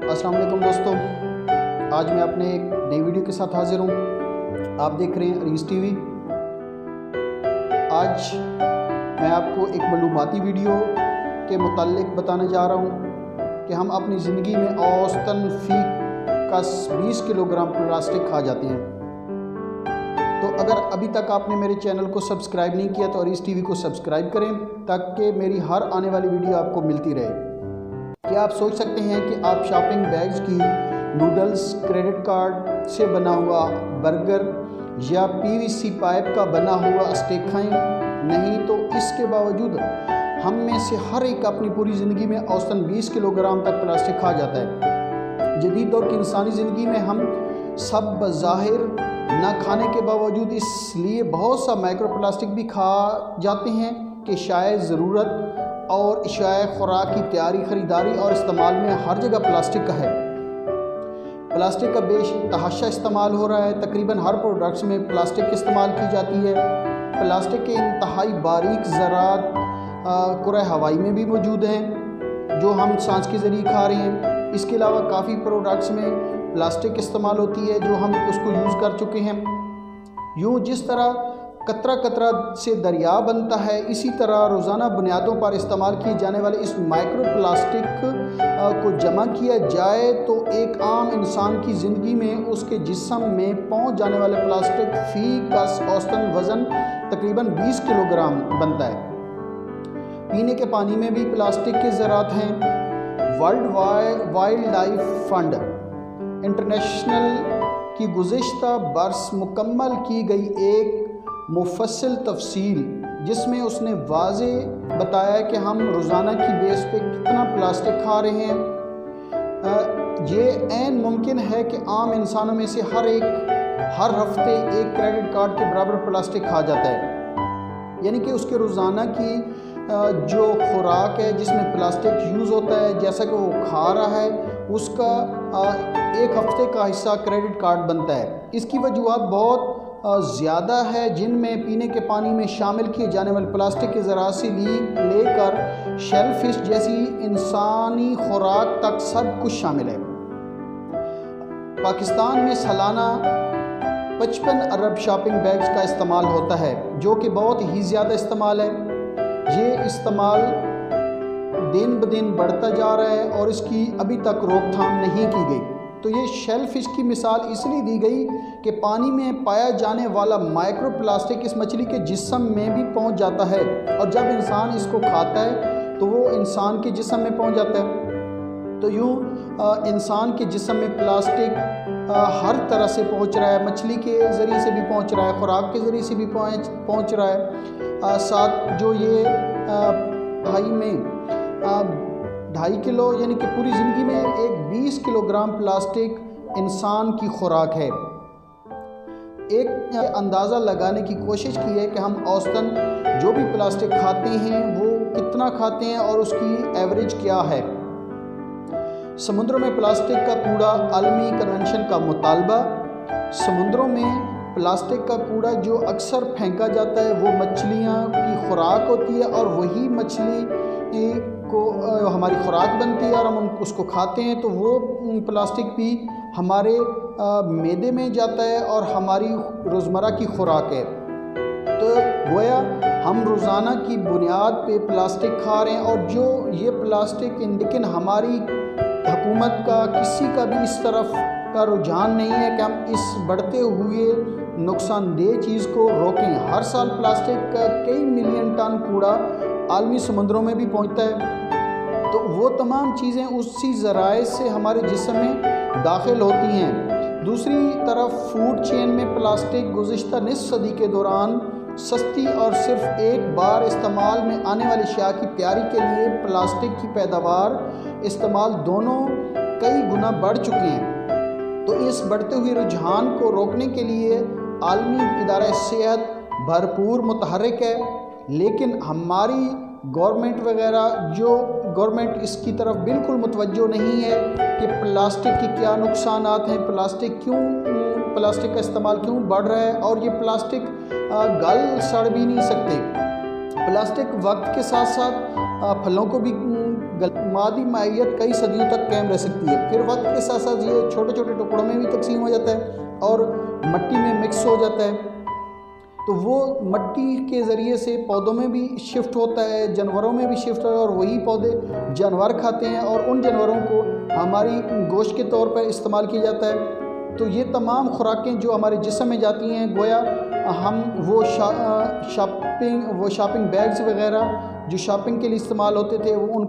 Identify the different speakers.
Speaker 1: अस्सलाम वालेकुम दोस्तों, आज मैं अपने एक नई वीडियो के साथ हाजिर हूँ। आप देख रहे हैं अरीज टीवी। आज मैं आपको एक मालूमाती वीडियो के मुताल्लिक बताने जा रहा हूँ कि हम अपनी ज़िंदगी में औसतन फी का 20 किलोग्राम प्लास्टिक खा जाते हैं। तो अगर अभी तक आपने मेरे चैनल को सब्सक्राइब नहीं किया तो अरीज टीवी को सब्सक्राइब करें ताकि मेरी हर आने वाली वीडियो आपको मिलती रहे। क्या आप सोच सकते हैं कि आप शॉपिंग बैग्स की नूडल्स, क्रेडिट कार्ड से बना हुआ बर्गर या पीवीसी पाइप का बना हुआ स्टेक खाएं? नहीं, तो इसके बावजूद हम में से हर एक अपनी पूरी ज़िंदगी में औसतन 20 किलोग्राम तक प्लास्टिक खा जाता है। जदीद दौर की इंसानी ज़िंदगी में हम सब बज़ाहिर ना खाने के बावजूद इसलिए बहुत सा माइक्रो प्लास्टिक भी खा जाते हैं कि शायद ज़रूरत और इशाए खुराक की तैयारी, ख़रीदारी और इस्तेमाल में हर जगह प्लास्टिक का है। प्लास्टिक का बेतहाशा इस्तेमाल हो रहा है। तकरीबन हर प्रोडक्ट्स में प्लास्टिक इस्तेमाल की जाती है। प्लास्टिक के इंतहाई बारीक ज़रात कुरे हवाई में भी मौजूद हैं जो हम सांस के ज़रिए खा रहे हैं। इसके अलावा काफ़ी प्रोडक्ट्स में प्लास्टिक इस्तेमाल होती है जो हम उसको यूज़ कर चुके हैं। यूँ जिस तरह कतरा कतरा से दरिया बनता है, इसी तरह रोज़ाना बुनियादों पर इस्तेमाल किए जाने वाले इस माइक्रो प्लास्टिक को जमा किया जाए तो एक आम इंसान की ज़िंदगी में उसके जिस्म में पहुंच जाने वाले प्लास्टिक फ़ी का औसतन वज़न तकरीबन 20 किलोग्राम बनता है। पीने के पानी में भी प्लास्टिक के ज़रात हैं। World wild life fund international की गुज़िश्ता बरस मुकम्मल की गई एक मुफस्सिल तफसील जिसमें उसने वाज़े बताया कि हम रोज़ाना की बेस पे कितना प्लास्टिक खा रहे हैं। ये ऐन मुमकिन है कि आम इंसानों में से हर हफ्ते एक क्रेडिट कार्ड के बराबर प्लास्टिक खा जाता है। यानी कि उसके रोज़ाना की जो खुराक है जिसमें प्लास्टिक यूज़ होता है, जैसा कि वो खा रहा है, उसका एक हफ्ते का हिस्सा क्रेडिट कार्ड बनता है। इसकी वजूहत बहुत ज़्यादा है, जिनमें पीने के पानी में शामिल किए जाने वाले प्लास्टिक के ज़रात से लेकर शेलफिश जैसी इंसानी खुराक तक सब कुछ शामिल है। पाकिस्तान में सालाना 55 अरब शॉपिंग बैग्स का इस्तेमाल होता है जो कि बहुत ही ज़्यादा इस्तेमाल है। ये इस्तेमाल दिन ब दिन बढ़ता जा रहा है और इसकी अभी तक रोकथाम नहीं की गई। तो ये शेल फिश की मिसाल इसलिए दी गई कि पानी में पाया जाने वाला माइक्रो प्लास्टिक इस मछली के जिस्म में भी पहुंच जाता है और जब इंसान इसको खाता है तो वो इंसान के जिस्म में पहुंच जाता है। तो यूँ इंसान के जिस्म में प्लास्टिक हर तरह से पहुंच रहा है। मछली के ज़रिए से भी पहुंच रहा है, खुराक के ज़रिए से भी पहुंच रहा है। साथ जो ये भाई में 2.5 किलो यानी कि पूरी ज़िंदगी में एक 20 किलोग्राम प्लास्टिक इंसान की खुराक है। एक अंदाज़ा लगाने की कोशिश की है कि हम औसतन जो भी प्लास्टिक खाते हैं वो कितना खाते हैं और उसकी एवरेज क्या है। समुद्रों में प्लास्टिक का कूड़ा आलमी कन्वेंशन का मुतालबा। समुद्रों में प्लास्टिक का कूड़ा जो अक्सर फेंका जाता है वो मछलियाँ की खुराक होती है और वही मछली को हमारी खुराक बनती है और हम उसको खाते हैं, तो वो प्लास्टिक भी हमारे मैदे में जाता है और हमारी रोज़मर्रा की खुराक है। तो गोया हम रोज़ाना की बुनियाद पे प्लास्टिक खा रहे हैं और जो ये प्लास्टिक लेकिन हमारी हुकूमत का किसी का भी इस तरफ का रुझान नहीं है कि हम इस बढ़ते हुए नुकसानदेह चीज़ को रोकें। हर साल प्लास्टिक का कई मिलियन टन कूड़ा आलमी समुद्रों में भी पहुंचता है, तो वो तमाम चीज़ें उसी ज़राए से हमारे जिस्म में दाखिल होती हैं। दूसरी तरफ फूड चेन में प्लास्टिक गुज़िश्ता निस्फ सदी के दौरान सस्ती और सिर्फ एक बार इस्तेमाल में आने वाली अशिया की तैयारी के लिए प्लास्टिक की पैदावार इस्तेमाल दोनों कई गुना बढ़ चुके हैं। तो इस बढ़ते हुए रुझान को रोकने के लिए आलमी इदारा सेहत भरपूर मुतहर्रिक है, लेकिन हमारी गवर्नमेंट इसकी तरफ बिल्कुल मुतवज्जो नहीं है कि प्लास्टिक के क्या नुकसानात हैं, प्लास्टिक का इस्तेमाल क्यों बढ़ रहा है और ये प्लास्टिक गल सड़ भी नहीं सकते। प्लास्टिक वक्त के साथ साथ फलों को भी مادی مائیت کئی صدیوں تک قائم رہ سکتی ہے۔ پھر وقت کے ساتھ ساتھ یہ چھوٹے چھوٹے ٹکڑوں میں بھی تقسیم ہو جاتا ہے اور مٹی میں مکس ہو جاتا ہے، تو وہ مٹی کے ذریعے سے پودوں میں بھی شفٹ ہوتا ہے، جانوروں میں بھی شفٹ ہوتا ہے، اور وہی پودے جانور کھاتے ہیں اور ان جانوروں کو ہماری گوشت کے طور پر استعمال کیا جاتا ہے۔ تو یہ تمام خوراکیں جو ہمارے جسم میں جاتی ہیں، گویا ہم وہ شاپنگ بیگز وغیرہ جو شاپنگ کے لیے استعمال ہوتے تھے، وہ ان